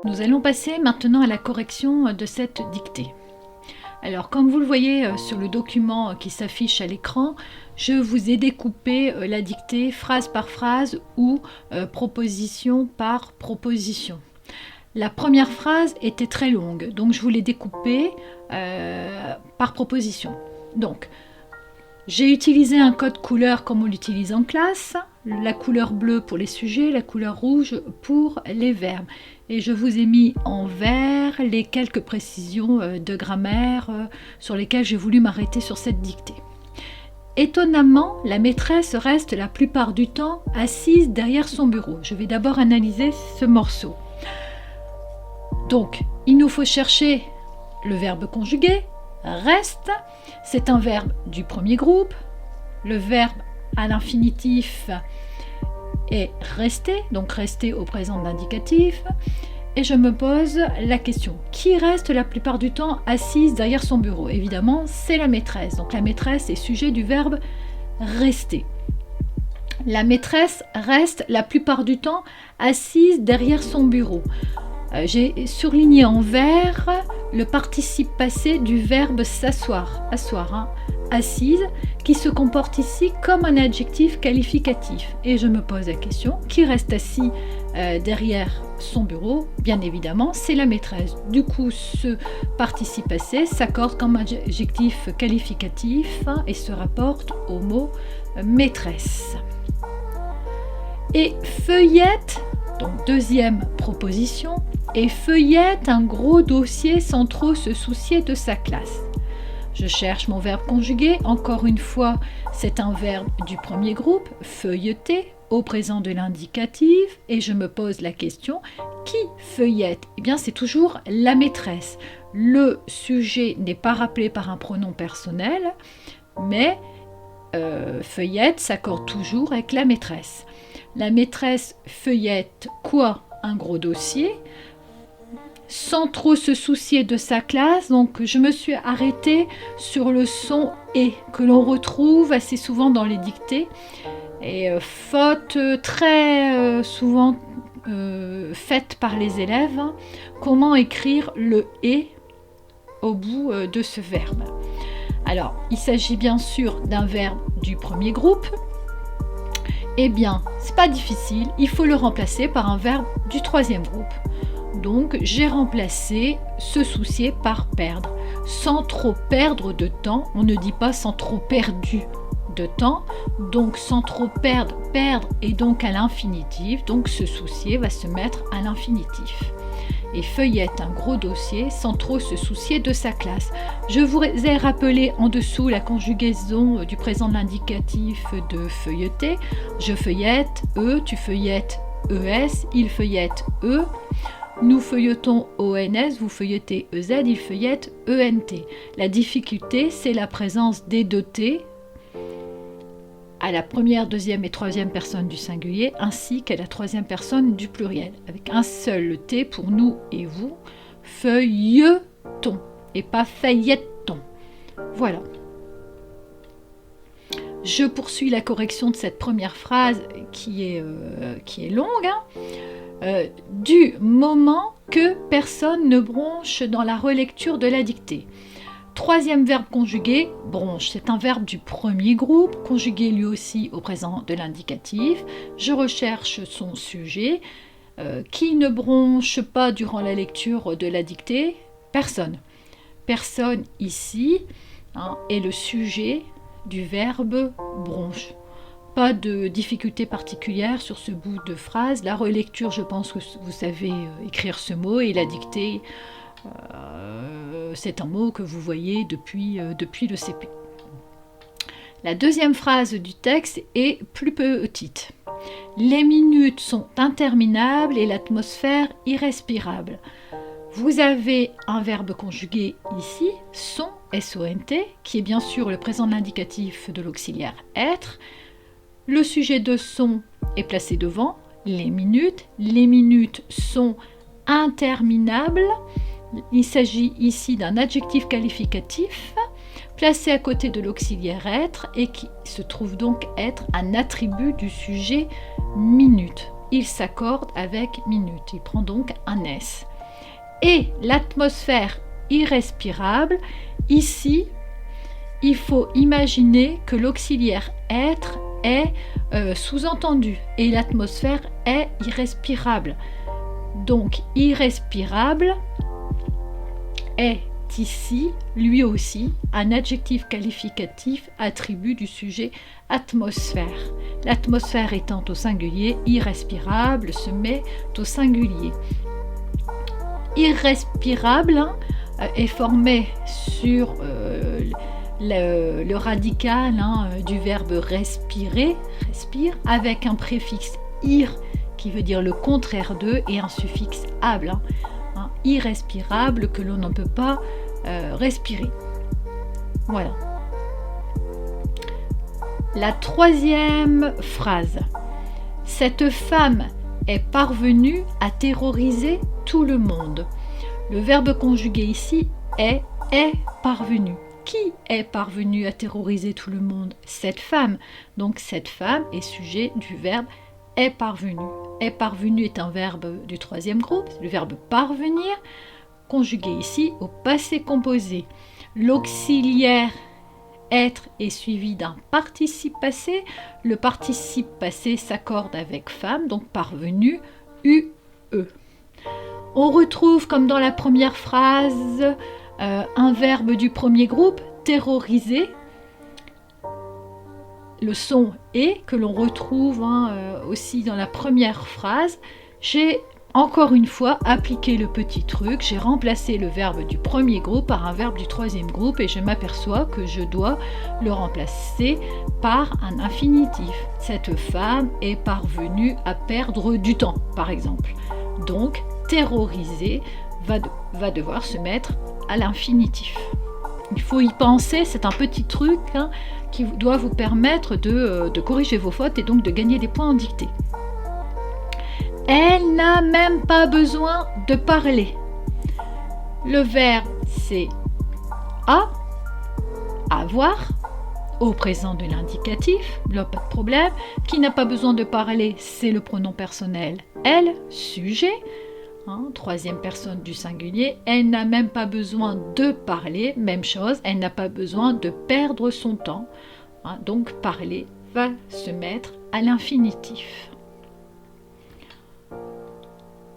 Nous allons passer maintenant à la correction de cette dictée. Alors, comme vous le voyez sur le document qui s'affiche à l'écran, je vous ai découpé la dictée phrase par phrase ou proposition par proposition. La première phrase était très longue, donc je vous l'ai découpée par proposition. Donc, j'ai utilisé un code couleur comme on l'utilise en classe, la couleur bleue pour les sujets, la couleur rouge pour les verbes. Et je vous ai mis en vert les quelques précisions de grammaire sur lesquelles j'ai voulu m'arrêter sur cette dictée. Étonnamment, la maîtresse reste la plupart du temps assise derrière son bureau. Je vais d'abord analyser ce morceau. Donc, il nous faut chercher le verbe conjugué, reste. C'est un verbe du premier groupe. Le verbe à l'infinitif est rester, donc rester au présent de l'indicatif. Et je me pose la question, qui reste la plupart du temps assise derrière son bureau? Évidemment, c'est la maîtresse. Donc la maîtresse est sujet du verbe rester. La maîtresse reste la plupart du temps assise derrière son bureau. J'ai surligné en vert le participe passé du verbe s'asseoir, assise, qui se comporte ici comme un adjectif qualificatif. Et je me pose la question, qui reste assis derrière son bureau? Bien évidemment, c'est la maîtresse. Du coup, ce participe passé s'accorde comme adjectif qualificatif et se rapporte au mot maîtresse. Et feuillette, donc deuxième proposition, et feuillette un gros dossier sans trop se soucier de sa classe. Je cherche mon verbe conjugué, encore une fois, c'est un verbe du premier groupe, feuilleter, au présent de l'indicatif, et je me pose la question, qui feuillette? Eh bien, c'est toujours la maîtresse. Le sujet n'est pas rappelé par un pronom personnel, mais feuillette s'accorde toujours avec la maîtresse. La maîtresse feuillette quoi? Un gros dossier, sans trop se soucier de sa classe. Donc je me suis arrêtée sur le son « et » que l'on retrouve assez souvent dans les dictées, et faute très souvent faite par les élèves, comment écrire le « et » au bout de ce verbe. Alors, il s'agit bien sûr d'un verbe du premier groupe. Eh bien, c'est pas difficile, il faut le remplacer par un verbe du troisième groupe. Donc, j'ai remplacé se soucier par perdre. Sans trop perdre de temps, on ne dit pas sans trop perdu de temps, donc sans trop perdre, perdre est donc à l'infinitif, donc se soucier va se mettre à l'infinitif. Et feuillette un gros dossier sans trop se soucier de sa classe. Je vous ai rappelé en dessous la conjugaison du présent de l'indicatif de feuilleter. Je feuillette, tu feuillettes, ES, il feuillette, E. Nous feuilletons ONS, vous feuilletez EZ, il feuillette ENT. La difficulté, c'est la présence des deux T à la première, deuxième et troisième personne du singulier, ainsi qu'à la troisième personne du pluriel, avec un seul T pour nous et vous, feuilletons, et pas feuilletons. Voilà. Je poursuis la correction de cette première phrase qui est longue, du moment que personne ne bronche dans la relecture de la dictée. Troisième verbe conjugué, bronche, c'est un verbe du premier groupe, conjugué lui aussi au présent de l'indicatif. Je recherche son sujet. Qui ne bronche pas durant la lecture de la dictée? Personne. Personne ici est le sujet du verbe bronche. Pas de difficulté particulière sur ce bout de phrase. La relecture, je pense que vous savez écrire ce mot, et la dictée, c'est un mot que vous voyez depuis le CP. La deuxième phrase du texte est plus petite. Les minutes sont interminables et l'atmosphère irrespirable. Vous avez un verbe conjugué ici, sont, S-O-N-T, qui est bien sûr le présent de l'indicatif de l'auxiliaire être. Le sujet de sont est placé devant, les minutes. Les minutes sont interminables. Il s'agit ici d'un adjectif qualificatif placé à côté de l'auxiliaire être et qui se trouve donc être un attribut du sujet minute. Il s'accorde avec minute, il prend donc un S. et l'atmosphère irrespirable, ici, il faut imaginer que l'auxiliaire être est sous-entendu et l'atmosphère est irrespirable. Donc, irrespirable est ici, lui aussi, un adjectif qualificatif attribut du sujet atmosphère. L'atmosphère étant au singulier, irrespirable se met au singulier. Irrespirable est formé sur le radical du verbe respirer, respire, avec un préfixe ir qui veut dire le contraire de et un suffixe able, irrespirable que l'on ne peut pas respirer. Voilà. La troisième phrase. Cette femme est parvenue à terroriser tout le monde. Le verbe conjugué ici est parvenu. Qui est parvenu à terroriser tout le monde? Cette femme. Donc cette femme est sujet du verbe est parvenu. Est parvenu est un verbe du troisième groupe, le verbe parvenir, conjugué ici au passé composé. L'auxiliaire être est suivi d'un participe passé. Le participe passé s'accorde avec femme, donc parvenu, UE. On retrouve, comme dans la première phrase, un verbe du premier groupe, terroriser. Le son est que l'on retrouve aussi dans la première phrase. J'ai encore une fois appliqué le petit truc, j'ai remplacé le verbe du premier groupe par un verbe du troisième groupe et je m'aperçois que je dois le remplacer par un infinitif. Cette femme est parvenue à perdre du temps, par exemple. Donc, terroriser va devoir se mettre à l'infinitif. Il faut y penser, c'est un petit truc qui doit vous permettre de corriger vos fautes et donc de gagner des points en dictée. Elle n'a même pas besoin de parler. Le verbe c'est avoir, au présent de l'indicatif, là pas de problème. Qui n'a pas besoin de parler, c'est le pronom personnel elle, sujet. Troisième personne du singulier, elle n'a même pas besoin de parler, même chose, elle n'a pas besoin de perdre son temps. Donc parler va se mettre à l'infinitif.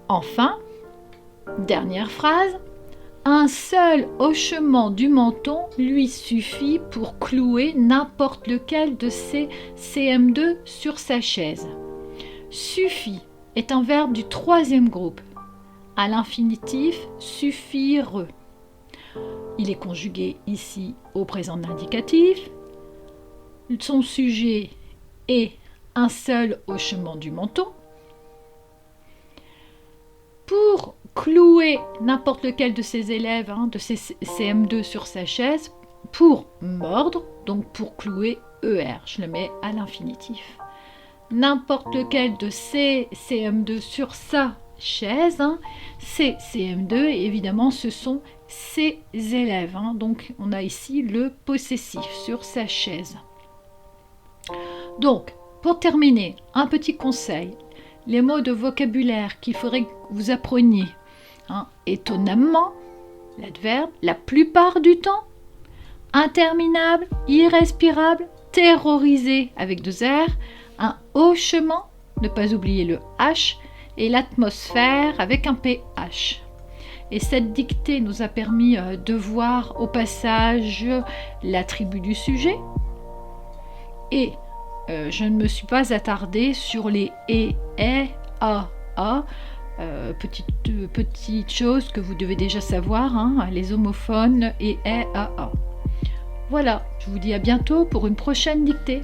Enfin, dernière phrase, un seul hochement du menton lui suffit pour clouer n'importe lequel de ses CM2 sur sa chaise. Suffit est un verbe du troisième groupe. À l'infinitif, suffire. Il est conjugué ici au présent de l'indicatif. Son sujet est un seul hochement du menton. Pour clouer n'importe lequel de ses élèves, de ses CM2 sur sa chaise, pour mordre, donc pour clouer ER, je le mets à l'infinitif. N'importe lequel de ses CM2 sur sa chaise, c'est CM2 et évidemment ce sont ses élèves. Donc on a ici le possessif sur sa chaise. Donc pour terminer, un petit conseil. Les mots de vocabulaire qu'il faudrait que vous appreniez. Étonnamment, l'adverbe, la plupart du temps, interminable, irrespirable, terrorisé avec 2 R, un hochement, ne pas oublier le H, et l'atmosphère avec un PH. Et cette dictée nous a permis de voir au passage l'attribut du sujet. Et je ne me suis pas attardée sur les et, a, petite chose que vous devez déjà savoir, les homophones et a. Voilà, je vous dis à bientôt pour une prochaine dictée.